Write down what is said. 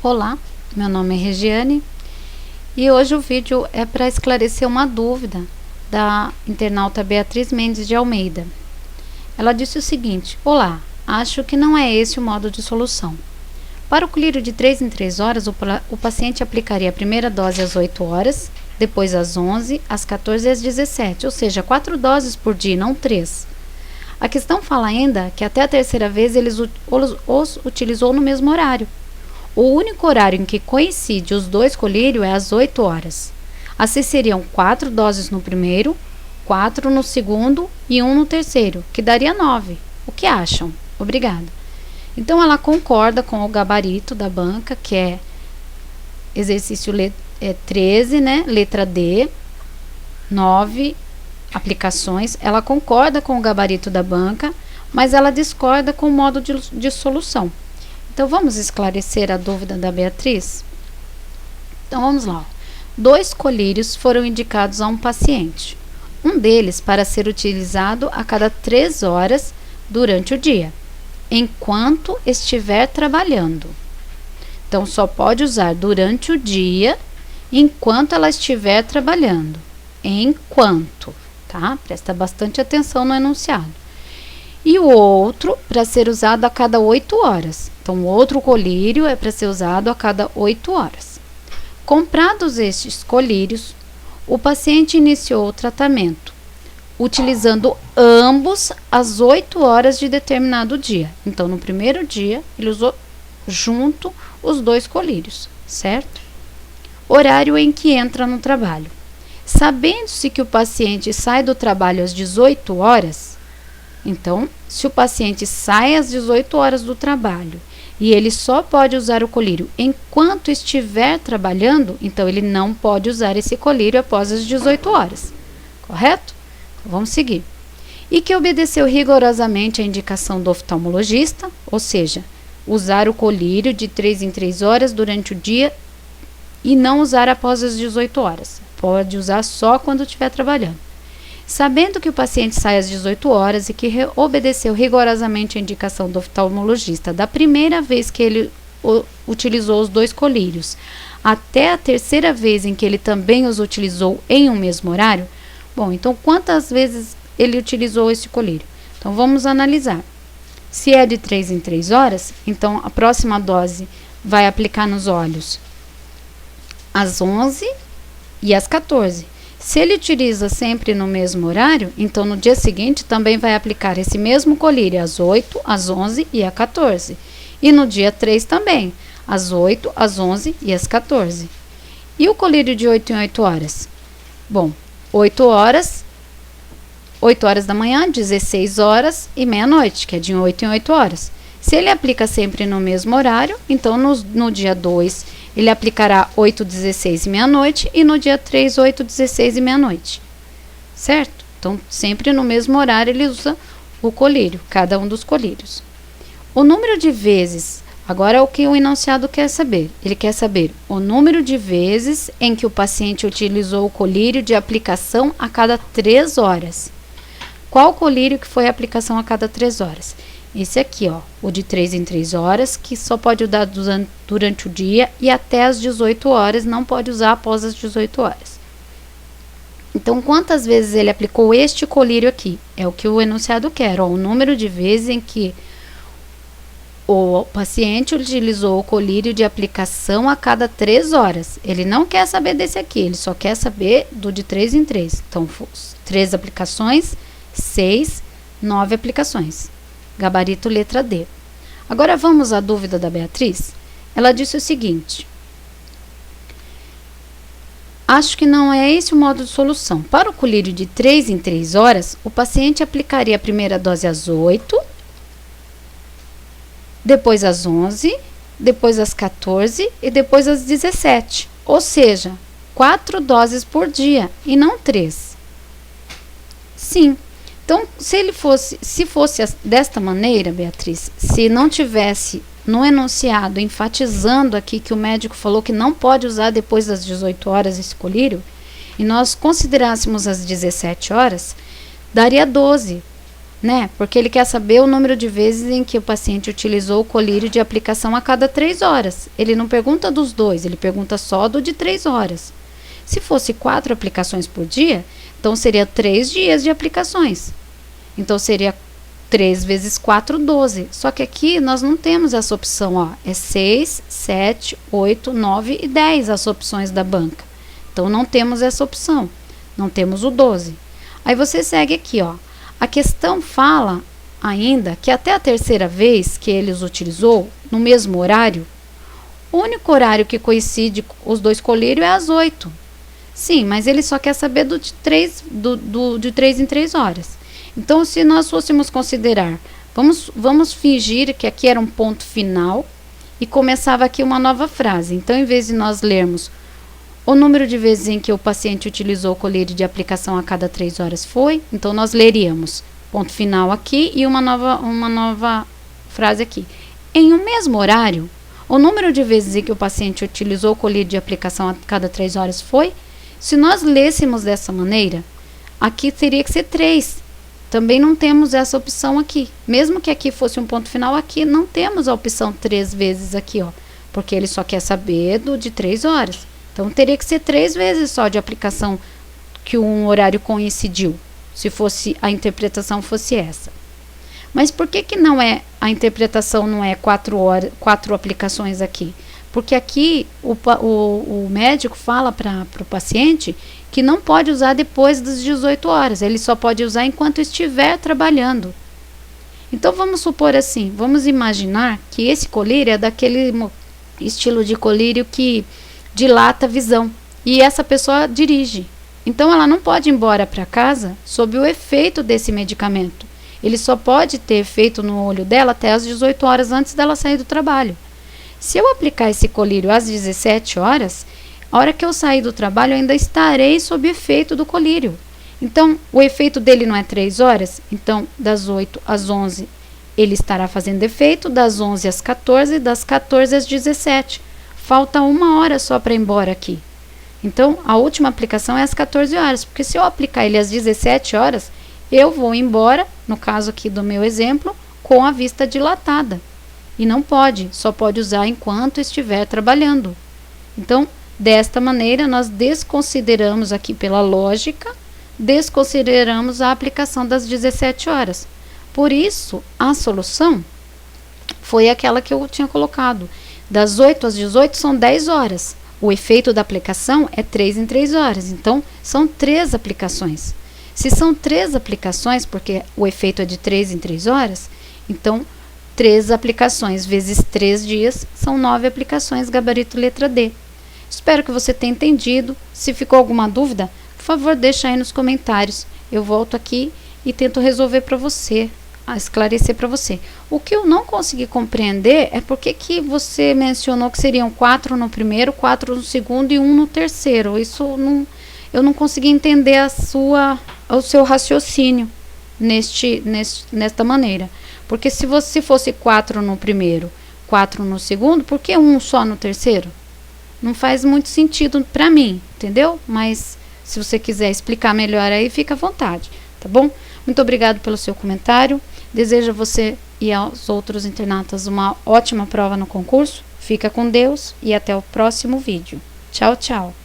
Olá, meu nome é Regiane e hoje o vídeo é para esclarecer uma dúvida da internauta Beatriz Mendes de Almeida. Ela disse o seguinte: olá, acho que não é esse o modo de solução. Para o colírio de 3 em 3 horas, o paciente aplicaria a primeira dose às 8 horas, depois às 11, às 14 e às 17, ou seja, 4 doses por dia, não 3. A questão fala ainda que até a terceira vez ele os utilizou no mesmo horário. O único horário em que coincide os dois colírios é às 8 horas. Assim seriam 4 doses no primeiro, 4 no segundo e 1 no terceiro, que daria 9. O que acham? Obrigada. Então ela concorda com o gabarito da banca, que é exercício 13, né? Letra D, 9 aplicações. Ela concorda com o gabarito da banca, mas ela discorda com o modo de solução. Então, vamos esclarecer a dúvida da Beatriz? Então, vamos lá. 2 colírios foram indicados a um paciente. Um deles para ser utilizado a cada 3 horas durante o dia, enquanto estiver trabalhando. Então, só pode usar durante o dia, enquanto ela estiver trabalhando. Enquanto, tá? Presta bastante atenção no enunciado. E o outro para ser usado a cada 8 horas. Então, o outro colírio é para ser usado a cada 8 horas. Comprados estes colírios, o paciente iniciou o tratamento, utilizando ambos às 8 horas de determinado dia. Então, no primeiro dia, ele usou junto os 2 colírios, certo? Horário em que entra no trabalho. Sabendo-se que o paciente sai do trabalho às 18 horas, então, se o paciente sai às 18 horas do trabalho e ele só pode usar o colírio enquanto estiver trabalhando, então ele não pode usar esse colírio após as 18 horas. Correto? Então, vamos seguir. E que obedeceu rigorosamente a indicação do oftalmologista, ou seja, usar o colírio de 3 em 3 horas durante o dia e não usar após as 18 horas. Pode usar só quando estiver trabalhando. Sabendo que o paciente sai às 18 horas e que obedeceu rigorosamente a indicação do oftalmologista da primeira vez que ele utilizou os 2 colírios, até a terceira vez em que ele também os utilizou em um mesmo horário, bom, então quantas vezes ele utilizou esse colírio? Então vamos analisar. Se é de 3 em 3 horas, então a próxima dose vai aplicar nos olhos às 11 e às 14. Se ele utiliza sempre no mesmo horário, então no dia seguinte também vai aplicar esse mesmo colírio às 8, às 11 e às 14. E no dia 3 também, às 8, às 11 e às 14. E o colírio de 8 em 8 horas? Bom, 8 horas da manhã, 16 horas e meia-noite, que é de 8 em 8 horas. Se ele aplica sempre no mesmo horário, então no dia 2 ele aplicará 8, 16 e meia-noite e no dia 3, 8, 16 e meia-noite. Certo? Então, sempre no mesmo horário ele usa o colírio, cada um dos colírios. O número de vezes, agora é o que o enunciado quer saber. Ele quer saber o número de vezes em que o paciente utilizou o colírio de aplicação a cada 3 horas. Qual colírio que foi a aplicação a cada 3 horas? Esse aqui, ó, o de 3 em 3 horas, que só pode usar durante o dia e até as 18 horas, não pode usar após as 18 horas. Então, quantas vezes ele aplicou este colírio aqui? É o que o enunciado quer, ó, o número de vezes em que o paciente utilizou o colírio de aplicação a cada 3 horas. Ele não quer saber desse aqui, ele só quer saber do de 3 em 3. Então, 3 aplicações, 6, 9 aplicações. Gabarito letra D. Agora vamos à dúvida da Beatriz. Ela disse o seguinte: acho que não é esse o modo de solução. Para o colírio de 3 em 3 horas, o paciente aplicaria a primeira dose às 8, depois às 11, depois às 14 e depois às 17. Ou seja, 4 doses por dia e não 3. Sim. Então, se fosse desta maneira, Beatriz, se não tivesse no enunciado enfatizando aqui que o médico falou que não pode usar depois das 18 horas esse colírio, e nós considerássemos as 17 horas, daria 12. né? Porque ele quer saber o número de vezes em que o paciente utilizou o colírio de aplicação a cada 3 horas. Ele não pergunta dos dois, ele pergunta só do de 3 horas. Se fosse 4 aplicações por dia, então seria 3 dias de aplicações. Então seria 3 vezes 4, 12. Só que aqui nós não temos essa opção, ó. É 6, 7, 8, 9 e 10 as opções da banca. Então não temos essa opção. Não temos o 12. Aí você segue aqui, ó. A questão fala ainda que até a terceira vez que ele os utilizou, no mesmo horário, o único horário que coincide os dois colírios é às 8. Sim, mas ele só quer saber de 3 em 3 horas. Então, se nós fôssemos considerar, vamos fingir que aqui era um ponto final e começava aqui uma nova frase. Então, em vez de nós lermos o número de vezes em que o paciente utilizou o colírio de aplicação a cada 3 horas foi, então nós leríamos ponto final aqui e uma nova frase aqui. Em um mesmo horário, o número de vezes em que o paciente utilizou o colírio de aplicação a cada 3 horas foi. Se nós lêssemos dessa maneira, aqui teria que ser 3. Também não temos essa opção aqui. Mesmo que aqui fosse um ponto final, aqui não temos a opção 3 vezes aqui, ó, porque ele só quer saber do de 3 horas. Então, teria que ser 3 vezes só de aplicação que um horário coincidiu, se fosse a interpretação fosse essa. Mas por que não é, a interpretação não é 4 aplicações aqui? Porque aqui o médico fala para o paciente que não pode usar depois das 18 horas, ele só pode usar enquanto estiver trabalhando. Então, vamos supor assim, vamos imaginar que esse colírio é daquele estilo de colírio que dilata a visão, e essa pessoa dirige. Então, ela não pode ir embora para casa sob o efeito desse medicamento. Ele só pode ter efeito no olho dela até as 18 horas antes dela sair do trabalho. Se eu aplicar esse colírio às 17 horas, a hora que eu sair do trabalho, eu ainda estarei sob efeito do colírio. Então, o efeito dele não é 3 horas, então das 8 às 11 ele estará fazendo efeito, das 11 às 14, das 14 às 17. Falta 1 hora só para ir embora aqui. Então, a última aplicação é às 14 horas, porque se eu aplicar ele às 17 horas, eu vou embora, no caso aqui do meu exemplo, com a vista dilatada. E não pode, só pode usar enquanto estiver trabalhando. Então, desta maneira, nós desconsideramos aqui pela lógica, desconsideramos a aplicação das 17 horas. Por isso, a solução foi aquela que eu tinha colocado. Das 8 às 18 são 10 horas. O efeito da aplicação é 3 em 3 horas. Então, são 3 aplicações. Se são 3 aplicações, porque o efeito é de 3 em 3 horas, então 3 aplicações vezes 3 dias são 9 aplicações, gabarito letra D. Espero que você tenha entendido. Se ficou alguma dúvida, por favor, deixa aí nos comentários. Eu volto aqui e tento resolver para você, esclarecer para você. O que eu não consegui compreender é porque que você mencionou que seriam 4 no primeiro, 4 no segundo e 1 no terceiro. Isso não, eu não consegui entender o seu raciocínio nesta maneira. Porque se você fosse 4 no primeiro, 4 no segundo, por que 1 só no terceiro? Não faz muito sentido para mim, entendeu? Mas se você quiser explicar melhor aí, fica à vontade, tá bom? Muito obrigado pelo seu comentário. Desejo a você e aos outros internautas uma ótima prova no concurso. Fica com Deus e até o próximo vídeo. Tchau, tchau.